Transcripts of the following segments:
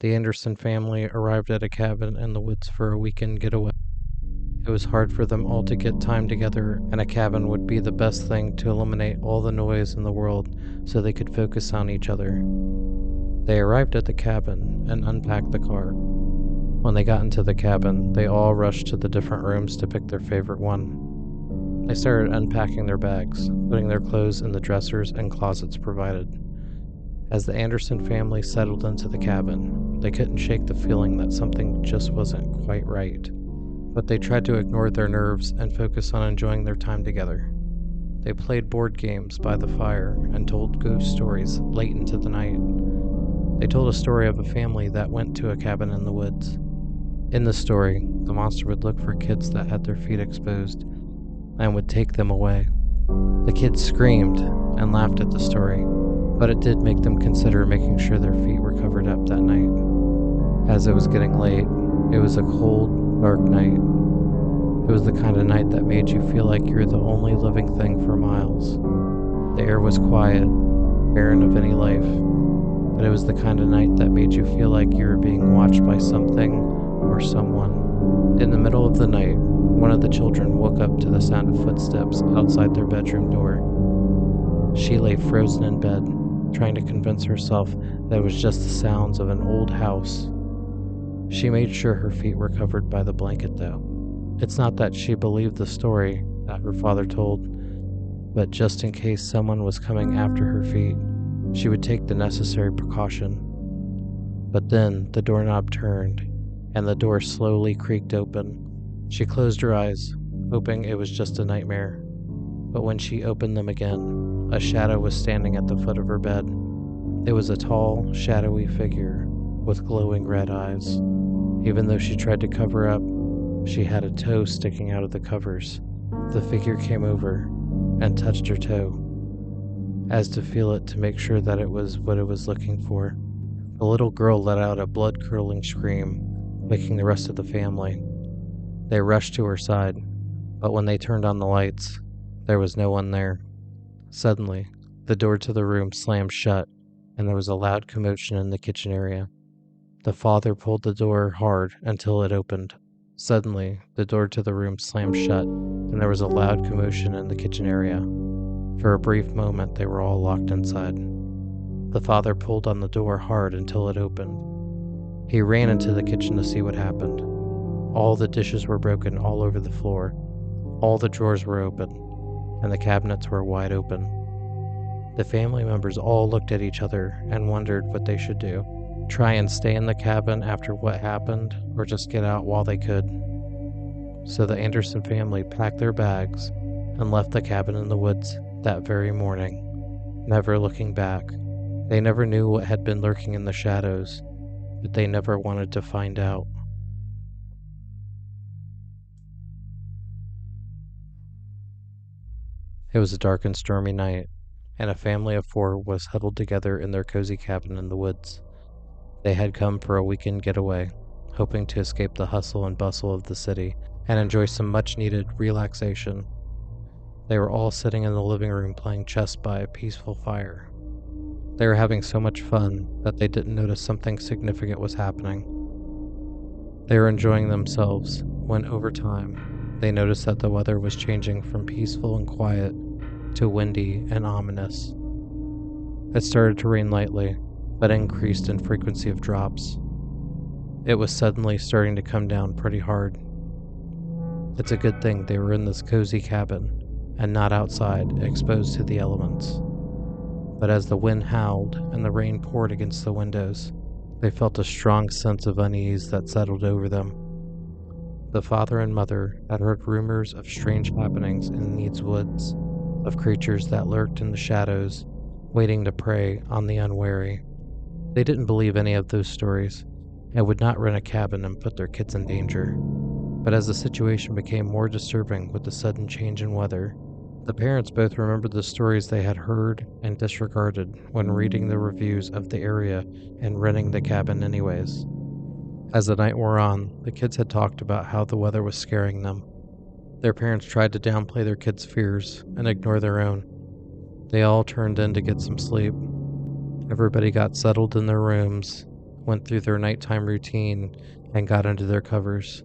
The Anderson family arrived at a cabin in the woods for a weekend getaway. It was hard for them all to get time together, and a cabin would be the best thing to eliminate all the noise in the world so they could focus on each other. They arrived at the cabin and unpacked the car. When they got into the cabin, they all rushed to the different rooms to pick their favorite one. They started unpacking their bags, putting their clothes in the dressers and closets provided. As the Anderson family settled into the cabin, they couldn't shake the feeling that something just wasn't quite right. But they tried to ignore their nerves and focus on enjoying their time together. They played board games by the fire and told ghost stories late into the night. They told a story of a family that went to a cabin in the woods. In the story, the monster would look for kids that had their feet exposed and would take them away. The kids screamed and laughed at the story, but it did make them consider making sure their feet were covered up that night. As it was getting late, it was a cold, dark night. It was the kind of night that made you feel like you were the only living thing for miles. The air was quiet, barren of any life, but it was the kind of night that made you feel like you were being watched by something or someone. In the middle of the night, one of the children woke up to the sound of footsteps outside their bedroom door. She lay frozen in bed, trying to convince herself that it was just the sounds of an old house. She made sure her feet were covered by the blanket, though. It's not that she believed the story that her father told, but just in case someone was coming after her feet, she would take the necessary precaution. But then the doorknob turned, and the door slowly creaked open. She closed her eyes, hoping it was just a nightmare. But when she opened them again, a shadow was standing at the foot of her bed. It was a tall, shadowy figure with glowing red eyes. Even though she tried to cover up, she had a toe sticking out of the covers. The figure came over and touched her toe, as to feel it to make sure that it was what it was looking for. The little girl let out a blood-curdling scream, waking the rest of the family. They rushed to her side, but when they turned on the lights, there was no one there. Suddenly, the door to the room slammed shut, and there was a loud commotion in the kitchen area. The father pulled the door hard until it opened. Suddenly, the door to the room slammed shut, and there was a loud commotion in the kitchen area. For a brief moment, they were all locked inside. The father pulled on the door hard until it opened. He ran into the kitchen to see what happened. All the dishes were broken all over the floor. All the drawers were open, and the cabinets were wide open. The family members all looked at each other and wondered what they should do. Try and stay in the cabin after what happened, or just get out while they could. So the Anderson family packed their bags and left the cabin in the woods that very morning, never looking back. They never knew what had been lurking in the shadows, but they never wanted to find out. It was a dark and stormy night, and a family of 4 was huddled together in their cozy cabin in the woods. They had come for a weekend getaway, hoping to escape the hustle and bustle of the city and enjoy some much-needed relaxation. They were all sitting in the living room playing chess by a peaceful fire. They were having so much fun that they didn't notice something significant was happening. They were enjoying themselves when, over time, they noticed that the weather was changing from peaceful and quiet to windy and ominous. It started to rain lightly, but increased in frequency of drops. It was suddenly starting to come down pretty hard. It's a good thing they were in this cozy cabin and not outside, exposed to the elements. But as the wind howled and the rain poured against the windows, they felt a strong sense of unease that settled over them. The father and mother had heard rumors of strange happenings in these woods, of creatures that lurked in the shadows, waiting to prey on the unwary. They didn't believe any of those stories, and would not rent a cabin and put their kids in danger. But as the situation became more disturbing with the sudden change in weather, the parents both remembered the stories they had heard and disregarded when reading the reviews of the area and renting the cabin anyways. As the night wore on, the kids had talked about how the weather was scaring them. Their parents tried to downplay their kids' fears and ignore their own. They all turned in to get some sleep. Everybody got settled in their rooms, went through their nighttime routine and got into their covers.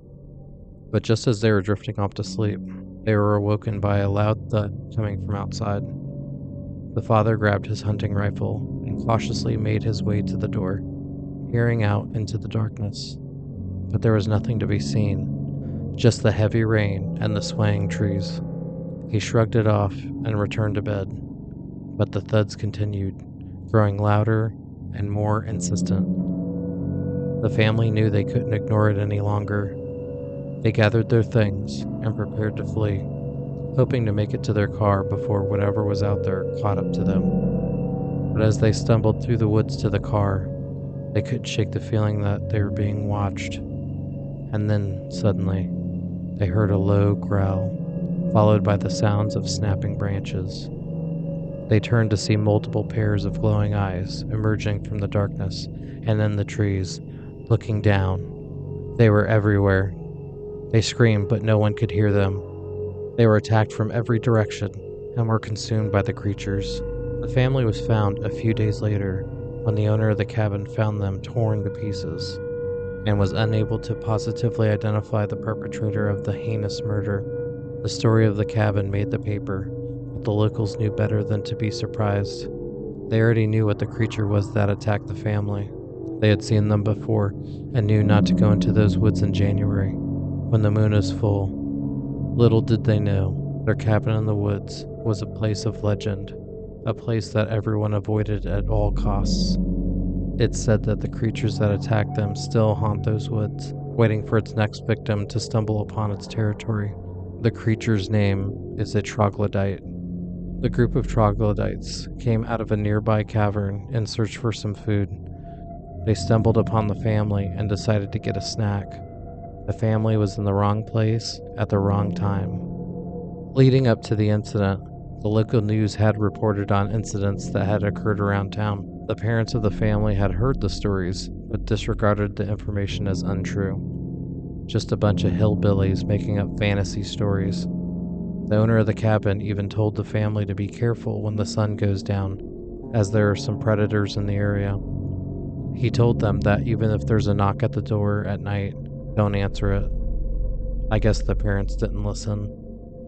But just as they were drifting off to sleep, they were awoken by a loud thud coming from outside. The father grabbed his hunting rifle and cautiously made his way to the door, peering out into the darkness. But there was nothing to be seen, just the heavy rain and the swaying trees. He shrugged it off and returned to bed, but the thuds continued, growing louder and more insistent. The family knew they couldn't ignore it any longer. They gathered their things and prepared to flee, hoping to make it to their car before whatever was out there caught up to them. But as they stumbled through the woods to the car, they couldn't shake the feeling that they were being watched. And then, suddenly, they heard a low growl, followed by the sounds of snapping branches. They turned to see multiple pairs of glowing eyes emerging from the darkness and then the trees, looking down. They were everywhere. They screamed, but no one could hear them. They were attacked from every direction and were consumed by the creatures. The family was found a few days later when the owner of the cabin found them torn to pieces and was unable to positively identify the perpetrator of the heinous murder. The story of the cabin made the paper, but the locals knew better than to be surprised. They already knew what the creature was that attacked the family. They had seen them before and knew not to go into those woods in January, when the moon is full. Little did they know, their cabin in the woods was a place of legend, a place that everyone avoided at all costs. It's said that the creatures that attacked them still haunt those woods, waiting for its next victim to stumble upon its territory. The creature's name is a troglodyte. The group of troglodytes came out of a nearby cavern in search for some food. They stumbled upon the family and decided to get a snack. The family was in the wrong place at the wrong time. Leading up to the incident, the local news had reported on incidents that had occurred around town. The parents of the family had heard the stories, but disregarded the information as untrue. Just a bunch of hillbillies making up fantasy stories. The owner of the cabin even told the family to be careful when the sun goes down, as there are some predators in the area. He told them that even if there's a knock at the door at night, don't answer it. I guess the parents didn't listen.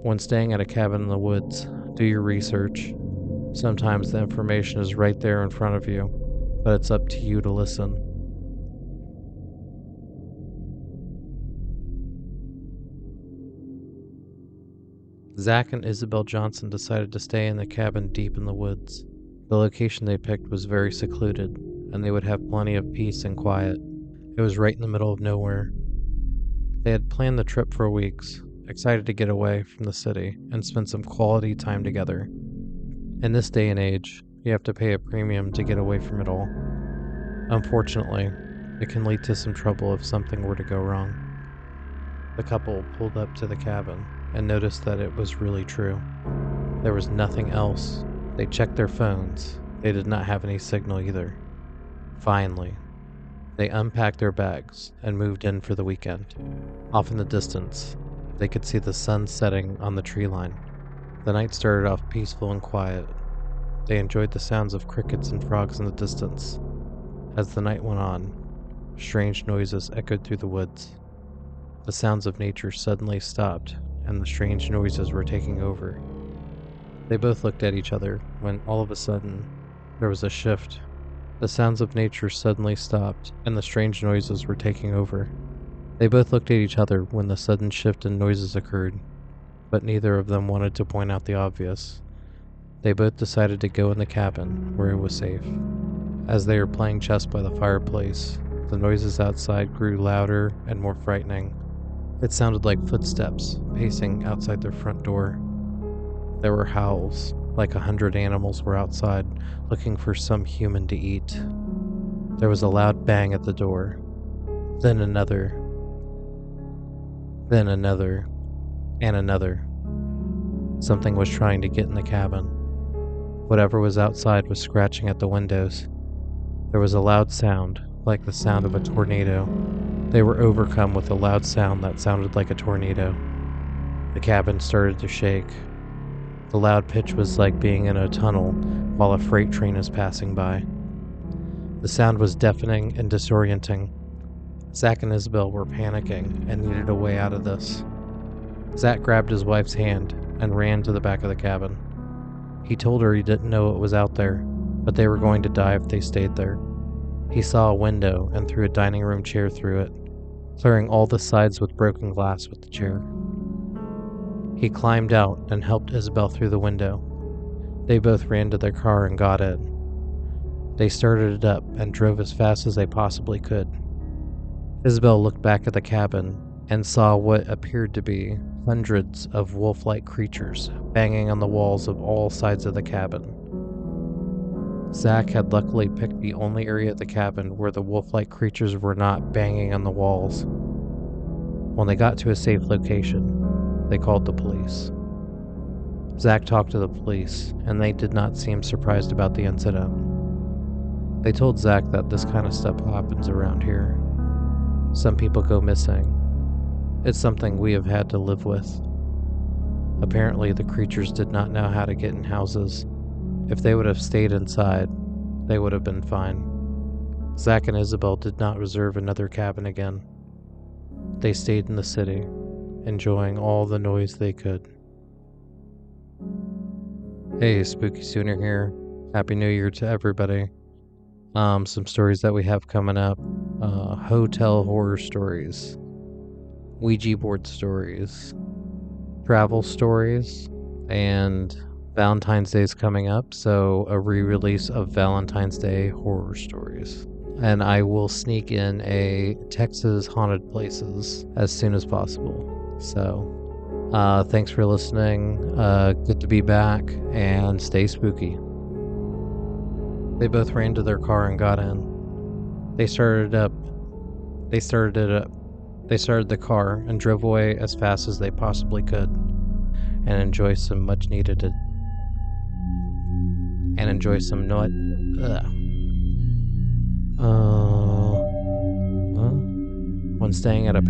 When staying at a cabin in the woods, do your research. Sometimes the information is right there in front of you, but it's up to you to listen. Zach and Isabel Johnson decided to stay in the cabin deep in the woods. The location they picked was very secluded, and they would have plenty of peace and quiet. It was right in the middle of nowhere. They had planned the trip for weeks, excited to get away from the city and spend some quality time together. In this day and age, you have to pay a premium to get away from it all. Unfortunately, it can lead to some trouble if something were to go wrong. The couple pulled up to the cabin and noticed that it was really true. There was nothing else. They checked their phones. They did not have any signal either. Finally, they unpacked their bags and moved in for the weekend. Off in the distance, they could see the sun setting on the tree line. The night started off peaceful and quiet. They enjoyed the sounds of crickets and frogs in the distance. As the night went on, strange noises echoed through the woods. The sounds of nature suddenly stopped, and the strange noises were taking over. They both looked at each other when all of a sudden, there was a shift. The sounds of nature suddenly stopped, and the strange noises were taking over. They both looked at each other when the sudden shift in noises occurred, but neither of them wanted to point out the obvious. They both decided to go in the cabin, where it was safe. As they were playing chess by the fireplace, the noises outside grew louder and more frightening. It sounded like footsteps pacing outside their front door. There were howls, like 100 animals were outside, looking for some human to eat. There was a loud bang at the door. Then another. Then another. And another. Something was trying to get in the cabin. Whatever was outside was scratching at the windows. There was a loud sound, like the sound of a tornado. They were overcome with a loud sound that sounded like a tornado. The cabin started to shake. The loud pitch was like being in a tunnel while a freight train is passing by. The sound was deafening and disorienting. Zach and Isabel were panicking and needed a way out of this. Zach grabbed his wife's hand and ran to the back of the cabin. He told her he didn't know what was out there, but they were going to die if they stayed there. He saw a window and threw a dining room chair through it, clearing all the sides with broken glass with the chair. He climbed out and helped Isabel through the window. They both ran to their car and got in. They started it up and drove as fast as they possibly could. Isabel looked back at the cabin and saw what appeared to be hundreds of wolf-like creatures banging on the walls of all sides of the cabin. Zach had luckily picked the only area of the cabin where the wolf-like creatures were not banging on the walls. When they got to a safe location, they called the police. Zach talked to the police, and they did not seem surprised about the incident. They told Zach that this kind of stuff happens around here. Some people go missing. It's something we have had to live with. Apparently, the creatures did not know how to get in houses. If they would have stayed inside, they would have been fine. Zach and Isabel did not reserve another cabin again. They stayed in the city, enjoying all the noise they could. Hey, Spooky Sooner here. Happy New Year to everybody. Some stories that we have coming up. Hotel horror stories. Ouija board stories. Travel stories. And Valentine's Day is coming up, so a re-release of Valentine's Day horror stories. And I will sneak in a Texas haunted places as soon as possible. So, thanks for listening. Good to be back, and stay spooky. They both ran to their car and got in. They started the car and drove away as fast as they possibly could, and enjoy some much needed when staying at a